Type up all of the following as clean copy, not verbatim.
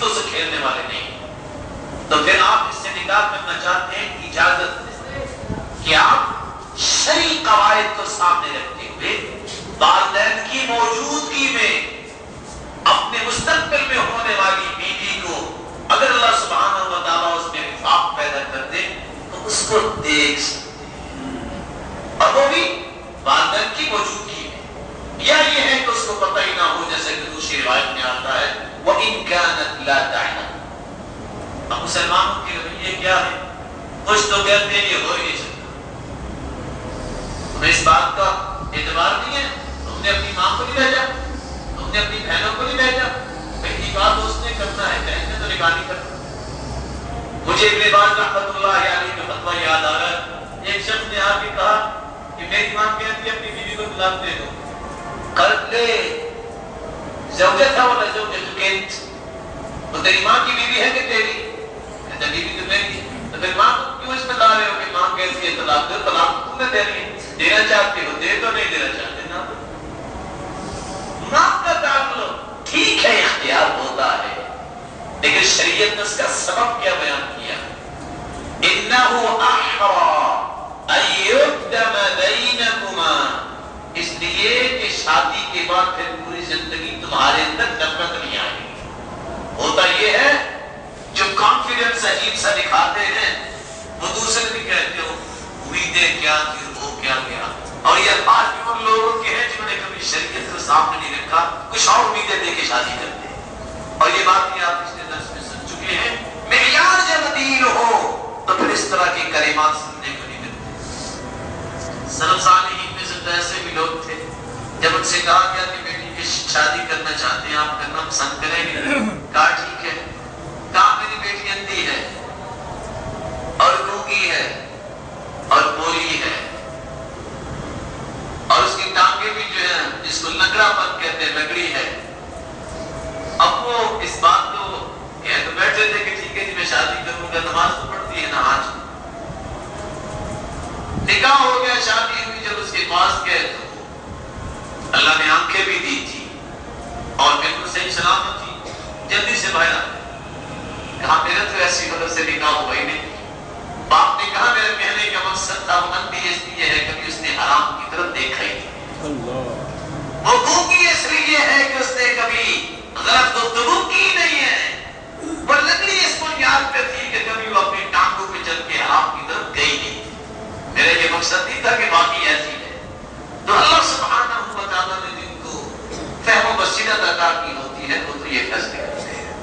عزتوں سے کھیلنے والے نہیں. تو پھر آپ اس سے نکاح کرنا چاہتے ہیں اجازت کہ آپ شرعی قواعد کو سامنے رکھتے ہوئے والدین کی موجودگی میں اپنے مستقبل میں ہونے والی بیوی کو اگر اللہ سبحانہ و تعالیٰ اس میں وفاق پیدا کر دے تو اس کو دیکھ سکتے ہیں، اور وہ بھی والدین کی موجودگی میں. یا یہ ہے کہ اس کو پتہ ہی نہ ہو، جیسے کہ دوسری روایت میں آتا ہے وَإِن كَانَتْ لَا تَعْلَمُ. اب مسلمانوں کے رویے کیا ہے؟ کچھ تو کہتے ہیں یہ ہو ہی نہیں سکتا، ہمیں اس بات کا اعتبار نہیں ہے، ہم نے اپنی ماں کو نہیں بھیجا، ہم نے اپنی بہنوں کو نہیں بھیجا، پہلی بات اس نے کرنا ہے، بہن نے تو نکاح نہیں کرنا. مجھے ابن باز رحمۃ اللہ علیہ کا فتویٰ یاد آ رہا ہے. ایک شخص نے آ کے کہا کہ میری ماں کہتی ہے اپنی بیوی کو طلاق دے دو. قرض لے زوجہ تھا ولا زوجہ کینت، وہ تیری ماں کی بیوی ہے کہ تیری؟ کہتا بیوی تو میری ہے. تو پھر ماں کو کیوں اس میں لا رہے ہو کہ ماں کہتی ہے طلاق دے؟ طلاق تم نے دینی ہے، دینا چاہتے ہو دے تو، نہیں دینا چاہتے نہ دو. ماں کا تعلق ٹھیک ہے اختیار ہوتا ہے، لیکن شریعت نے اس کا سبب کیا بیان کیا؟ انه احرى ان يقدم بينكما، اس لیے کہ شادی کے بعد پھر پوری زندگی تمہارے اندر نفرت نہیں آئے گی. ہوتا یہ ہے جو کانفیڈنس عجیب سا دکھاتے ہیں وہ دوسرے بھی کہتے ہو امیدیں کیا تھی وہ کیا گیا. اور یہ بات بھی ان لوگوں کے ہیں جنہوں نے کبھی شریعت کو سامنے نہیں رکھا، کچھ اور امیدیں دے کے شادی کرتے ہیں. اور یہ بات بھی آپ پچھلے درس میں سن چکے ہیں. معیار جب دین ہو تو پھر اس طرح کی کلمات سننے کو نہیں ملتے. سلف صالحین میں سے ایسے بھی لوگ تھے جب ان سے کہا گیا کہ بیٹی کی شادی کرنا چاہتے ہیں آپ کرنا پسند کریں گے؟ کہا ٹھیک ہے. کہا میری بیٹی اندھی ہے اور گونگی ہے اور بولی ہے اور اس کی ٹانگیں بھی جو ہے جس کو لگڑا پن کہتے ہیں لگڑی ہے. اب وہ اس بات کو کہہ تو بیٹھے تھے کہ ٹھیک ہے جی میں شادی کروں گا، نماز تو پڑھتی ہے نا آج. نکاح ہو گیا، شادی ہوئی. جب اس کے پاس گئے تو اللہ نے آنکھیں بھی دی تھی اور بالکل صحیح سلامت تھی. جلدی سے باہر آ کہا میرا تو ایسی حالت سے نکاح ہوا ہی نہیں. باپ نے کہا میرے کہنے کا مقصد تھا وہ اندھی اس لیے ہے کبھی اس نے حرام کی طرف دیکھا ہی نہیں. وہ گونگی اس لیے ہے کہ اس نے کبھی غلط گفتگو کی نہیں ہے. وہ لگڑی اس کو یاد پہ تھی کہ کبھی وہ اپنی ٹانگوں پہ چل کے حرام کی طرف گئی نہیں. میرا یہ مقصد نہیں تھا کہ باقی ایسی ہے. تو اللہ سبحانہ و تعالیٰ نے جن کو فہم و بصیرت عطا کی ہوتی ہے وہ تو یہ فیصلے کرتے ہیں.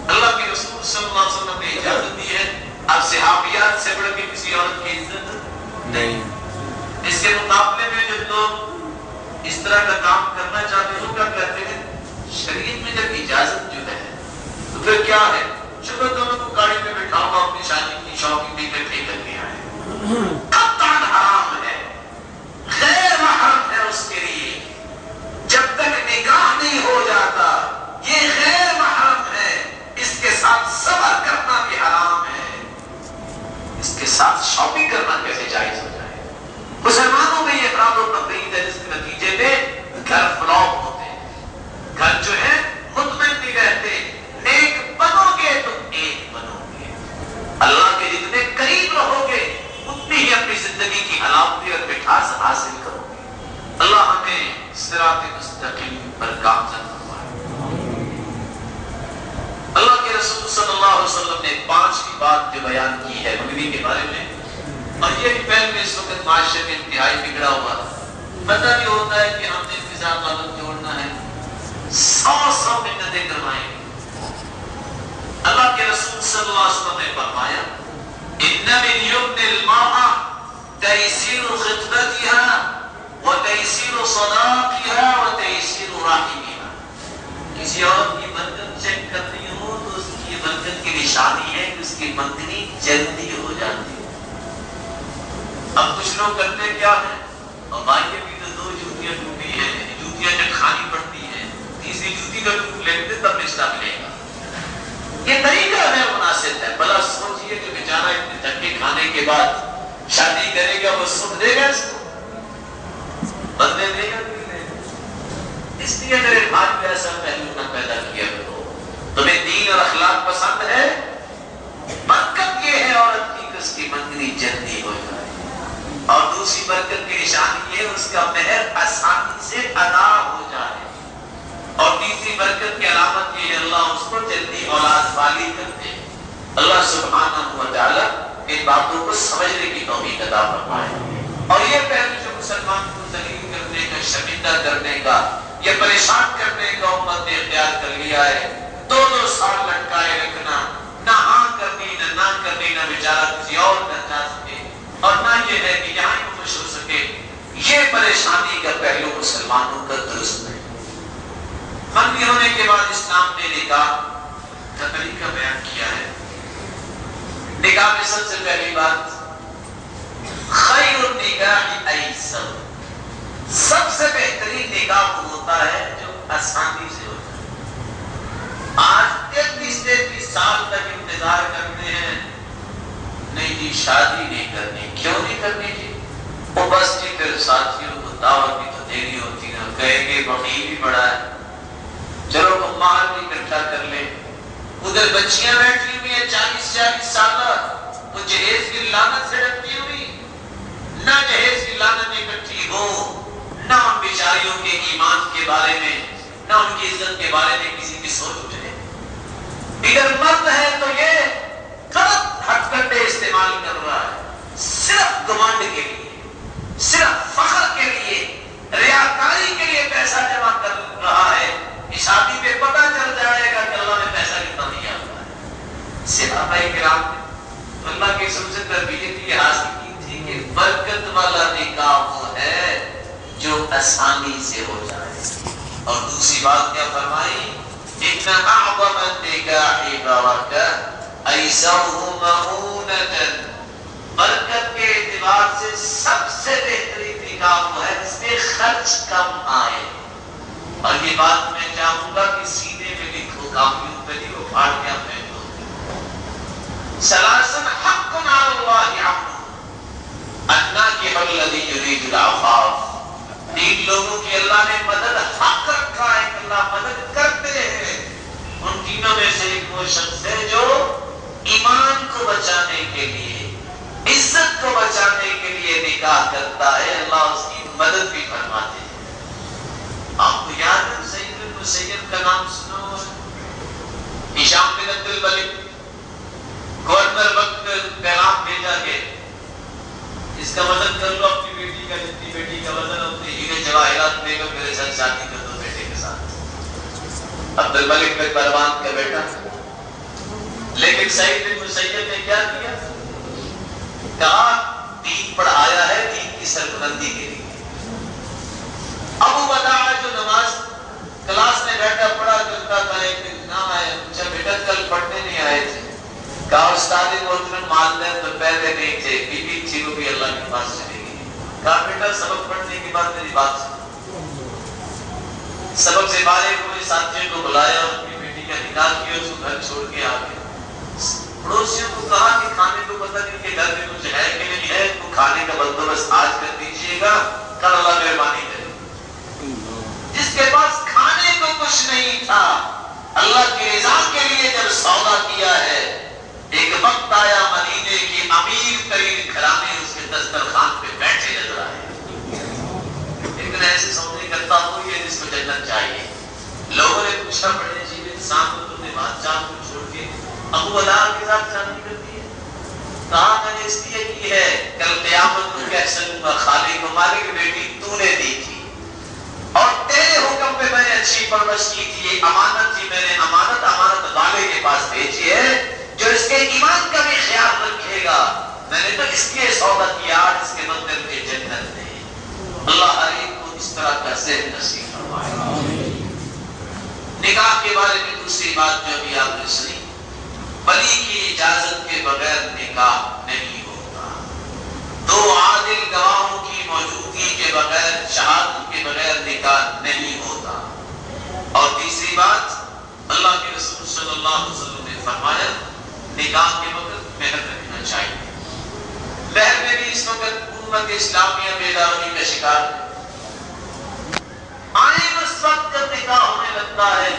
اللہ کے رسول صلی اللہ علیہ وسلم نے اجازت دی ہے. اب صحابیات سے بڑھ کے کسی عورت کی عزت نہیں. اس کے مقابلے میں جب لوگ اس طرح کا کام کرنا چاہتے ہیں کیا کہتے ہیں؟ شریعت میں جب اجازت جو ہے تو پھر کیا ہے؟ چلو دونوں کو گاڑی میں بٹھاؤ اپنی شادی کی شاپنگ بھی اکٹھے کر کے آئے. قطعاً حرام ہے، غیر محرم ہے اس کے لیے. جب تک نکاح نہیں ہو جاتا یہ غیر محرم ہے. اس کے ساتھ سفر کرنا بھی حرام ہے. اس کے ساتھ شاپنگ کرنا کیسے جائز ہو جائے؟ مسلمانوں میں یہ افراد و تفریق ہے جس کے نتیجے میں گھر فلاپ ہوتے ہیں. گھر جو ہے مطمئن نہیں رہتے. نیک بنو گے تو ایک بنو گے. اللہ کے جتنے قریب رہو گے اتنی ہی اپنی زندگی کی حلاوت اور مٹھاس حاصل کرو گے. اللہ ہمیں صراط مستقیم پر گامزن فرمائے. اللہ کے رسول صلی اللہ علیہ وسلم نے 5ویں بات جو بیان کی ہے بیوی کے بارے میں، اور یہ بھی پہلے اس وقت معاشرے میں انتہائی بگڑا ہوا تھا. پتہ بھی ہوتا ہے کہ ہم نے ان کے ساتھ تعلق جوڑنا ہے 100 منتیں کروائیں گے. اللہ کے رسول صلی اللہ علیہ وسلم نے فرمایا ان من یمن المرأة تیسیر خطبتها وتیسیر صداقها وتیسیر رحمها. کسی عورت کی بندن چیک کرنی ہو تو اس کی بندن کی نشانی ہے کہ اس کی بندنی جلدی ہو جاتی ہے. اب کچھ لوگ کرتے کیا ہیں؟ اور بھائی ابھی تو 2 جوتیاں ٹوٹی ہیں، جوتیاں جب کھانی پڑتی ہیں تیسری جوتی کا ٹوٹ لیتے تب رشتہ ملے گا. یہ طریقہ غیر مناسب ہے. بلا سوچئے کہ بیچارہ اتنے دھکے کھانے کے بعد شادی کرے گا وہ سن دے گا اس کو؟ بدلے دے گا نہیں دے گا. اس لیے میرے بھائی کو ایسا پہلو نہ پیدا کیا کرو. تمہیں دین کا مہر آسانی سے ادا ہو جائے. اور تیسری برکت کی علامت یہ ہے اللہ اس کو جلدی اولاد والی کرتے ہیں. اللہ سبحانہ و تعالی ان باتوں کو سمجھنے کی توفیق عطا فرمائے. اور یہ پہلو جو مسلمان کو ذلیل کرنے کا، شرمندہ کرنے کا، یہ پریشان کرنے کا امت نے اختیار کر لیا ہے. 2 سال لٹکائے رکھنا، نہ ہاں کرنی نہ کرنی، نہ بیچارہ کسی اور نہ جا سکے، اور نہ یہ ہے کہ یہاں ہی خوش ہو سکے. یہ پریشانی کا پہلو مسلمانوں کا درست نہیں. مندی ہونے کے بعد اسلام نے نکاح کا طریقہ بیان کیا ہے. نکاح میں سب سے پہلی بات خیر النکاح ایسر، سب سے بہترین نکاح وہ ہوتا ہے جو آسانی سے ہو جائے. آج 33 سال تک انتظار کرتے ہیں، نہیں جی شادی نہیں کرنی. کیوں نہیں کرنی جی؟ وہ بس جی پھر ساتھیوں کو دعوت بھی تو دینی ہوتی نا، کہیں گے بقی بھی بڑا ہے، چلو ہم مال بھی اکٹھا کر لیں. ادھر بچیاں بیٹھی ہوئی ہیں 40 سالہ، وہ جہیز کی لعنت سے ڈرتی ہوئی، نہ جہیز کی لعنت اکٹھی ہو، نہ ان بیچاریوں کے ایمان کے بارے میں، نہ ان کی عزت کے بارے میں کسی کی سوچ اٹھے. ادھر مرد ہے تو یہ غلط ہتھ کنڈے استعمال کر رہا ہے، صرف گمانڈ کے لیے، صرف فخر کے لیے، ریاکاری کے لیے پیسہ جمع کر رہا ہے. شادی پہ پتہ چل جائے گا کہ اللہ نے پیسہ کتنا دیا ہوا ہے. صحابہ کرام نے اللہ کی سب سے تربیت یہ حاصل کی تھی کہ برکت والا نکاح وہ ہے جو آسانی سے ہو جائے. اور دوسری بات کیا فرمائی؟ ان اعظم النکاح برکۃ ایسرہ مؤونۃ، برکت کے اعتبار سے سب سے بہترین نکاح وہ ہے جس میں خرچ کم آئے. اور یہ بات میں چاہوں گا کہ سینے میں لکھو، کاپیوں پہ نہیں، وہ پھاڑ کے پھینک دو. ثلاثن حق علی اللہ عمل الناکح الذی یرید العفاف، 3 لوگوں کی اللہ نے مدد حق رکھا ہے، اللہ مدد کرتے ہیں. ان تینوں میں سے ایک وہ شخص ہے جو ایمان کو بچانے کے لیے، عزت کو بچانے کے لیے نکاح کرتا ہے، اللہ اس کی مدد بھی فرماتے ہیں. آپ کو یاد ہے سعید بن مسیب کا نام سنا ہوا ہے؟ ہشام بن عبد الملک گورنر وقت پیغام بھیجا کہ اس کا وزن کر لو اپنی بیٹی کا، جتنی بیٹی کا وزن اپنے ہیرے جواہرات لے کر میرے ساتھ شادی کر دو بیٹے کے ساتھ. عبد الملک بن مروان کا بیٹا. لیکن سعید بن مسیب نے کیا کیا؟ کہا دین پر آیا ہے، دین کی سربلندی کے لیے. ابو بداع جو نماز کلاس میں بیٹھا پڑھا کرتا تھا، ایک دن نہ آیا، پوچھا بیٹا کل پڑھنے نہیں آئے تھے؟ کہا استاد محترم معلم تو پہلے نہیں تھے، بیوی تھی وہ بھی اللہ کے پاس چلی گئی. کہا بیٹا سبق پڑھنے کے بعد میری بات سن. سبق سے فارغ ہوئے، ساتھیوں کو بلایا اور اپنی بیٹی کا نکاح کیا، اس کو گھر چھوڑ کے آ گیا. پڑوسیوں کو کہا کہ کھانے کو پتہ نہیں کہ گھر میں کچھ ہے کہ نہیں ہے، تو کھانے کا بندوبست آج کر دیجیے گا، کل اللہ مہربانی کرے. جس کے پاس کھانے کو کچھ نہیں تھا، اللہ کی رضا کے لیے جب سودا کیا ہے، ایک وقت آیا مدینے کی امیر ترین گھرانے اس کے دسترخوان پہ بیٹھے نظر آئے. لیکن ایسے سودے کرتا ہوئی ہے جس کو جنت چاہیے. لوگوں نے پوچھا بڑے عجیب انسان کو، تم نے بادشاہ کو چھوڑ کے ابو بداع کے ساتھ شادی کر دی ہے؟ کہا میں نے اس لیے کی ہے، کل قیامت میں کہہ سکوں گا خالق و مالک بیٹی تو نے دی تھی، اور تیرے حکم پہ میں نے اچھی پرورش کی تھی، یہ امانت تھی، میں نے امانت والے کے پاس بھیجی ہے جو اس کے ایمان کا بھی خیال رکھے گا. میں نے تو اس لیے سودا کیا جس کے بدلے میں جنت دے. اللہ ہر ایک کو اس طرح کا ذہن نصیب فرمائے. نکاح کے بارے میں دوسری بات جو بھی آپ نے سنی، ولی کی اجازت کے بغیر نکاح نہیں ہوتا. 2 عادل گواہوں کی موجودگی کے بغیر، شہادت کے بغیر نکاح نہیں ہوتا. اور تیسری بات، اللہ کے رسول صلی اللہ علیہ وسلم نے فرمایا نکاح کے وقت مہر رکھنا چاہیے. مہر میں بھی اس وقت امت اسلامیہ بیداری کا شکار ہے. آئے اس وقت جب نکاح ہونے لگتا ہے